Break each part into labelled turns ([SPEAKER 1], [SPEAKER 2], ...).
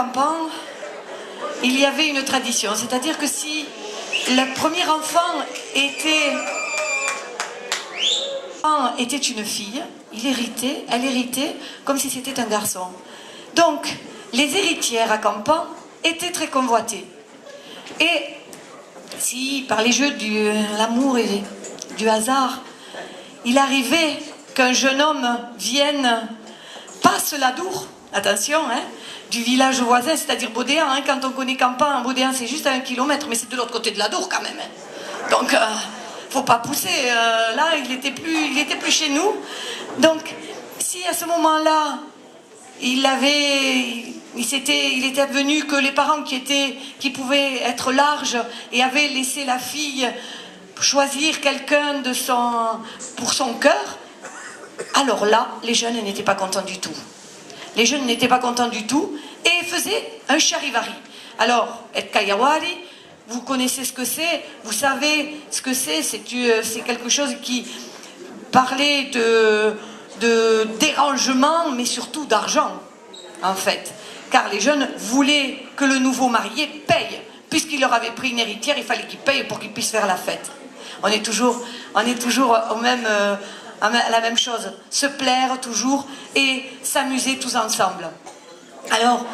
[SPEAKER 1] Campan, il y avait une tradition, c'est-à-dire que si le premier enfant était une fille, elle héritait comme si c'était un garçon. Donc, les héritières à Campan étaient très convoitées. Et si, par les jeux de l'amour et du hasard, il arrivait qu'un jeune homme vienne, passe l'Adour, attention, hein, du village voisin, c'est-à-dire Baudéan, hein, quand on connaît Campan, Baudéan c'est juste à 1 kilomètre, mais c'est de l'autre côté de l'Adour quand même. Hein. Donc, faut pas pousser, là il était plus chez nous. Donc, si à ce moment-là, il était venu que les parents qui pouvaient être larges et avaient laissé la fille choisir quelqu'un pour son cœur, alors là, les jeunes n'étaient pas contents du tout. Les jeunes n'étaient pas contents du tout et faisaient un charivari. Alors, et Kayawari, vous connaissez ce que c'est, vous savez ce que c'est quelque chose qui parlait de dérangement, mais surtout d'argent, en fait. Car les jeunes voulaient que le nouveau marié paye. Puisqu'il leur avait pris une héritière, il fallait qu'il paye pour qu'ils puissent faire la fête. On est toujours à la même chose, se plaire toujours et s'amuser tous ensemble. Alors,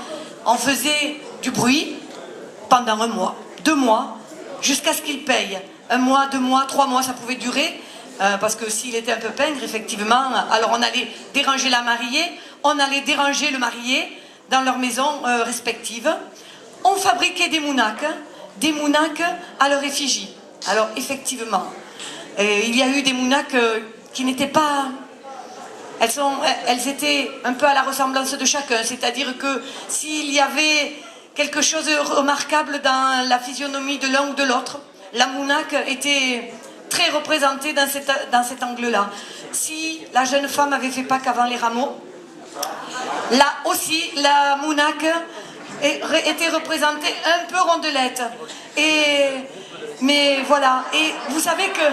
[SPEAKER 1] on faisait du bruit pendant 1 mois, 2 mois, jusqu'à ce qu'il paye. 1 mois, 2 mois, 3 mois, ça pouvait durer, parce que s'il était un peu pingre, effectivement, alors on allait déranger la mariée, on allait déranger le marié dans leurs maisons respectives. On fabriquait des mounaks à leur effigie. Alors, effectivement, il y a eu des mounaks qui n'étaient pas... Elles étaient un peu à la ressemblance de chacun, c'est-à-dire que s'il y avait quelque chose de remarquable dans la physionomie de l'un ou de l'autre, la mounak était très représentée dans cet angle-là. Si la jeune femme avait fait Pâques avant les rameaux, là aussi, la mounak était représentée un peu rondelette. Mais voilà, et vous savez que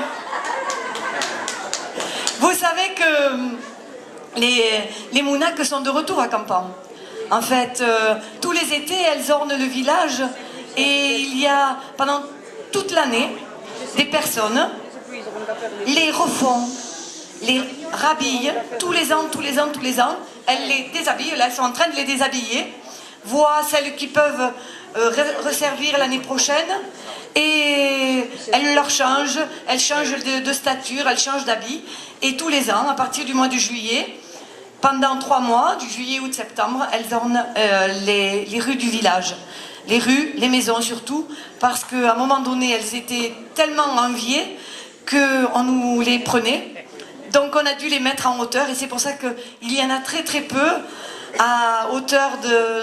[SPEAKER 1] les mounaks sont de retour à Campan. En fait, tous les étés, elles ornent le village et il y a, pendant toute l'année, des personnes les refont, les rhabillent, tous les ans, elles les déshabillent, là elles sont en train de les déshabiller, voient celles qui peuvent resservir l'année prochaine et elles leur changent, elles changent de stature, elles changent d'habit et tous les ans, à partir du mois de juillet, pendant 3 mois, du juillet, août, septembre, elles ornent les rues du village. Les rues, les maisons surtout, parce qu'à un moment donné, elles étaient tellement enviées qu'on nous les prenait. Donc on a dû les mettre en hauteur et c'est pour ça qu'il y en a très très peu à hauteur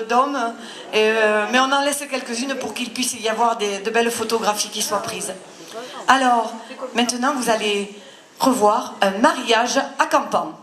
[SPEAKER 1] d'hommes. Mais on en laisse quelques-unes pour qu'il puisse y avoir de belles photographies qui soient prises. Alors, maintenant vous allez revoir un mariage à Campan.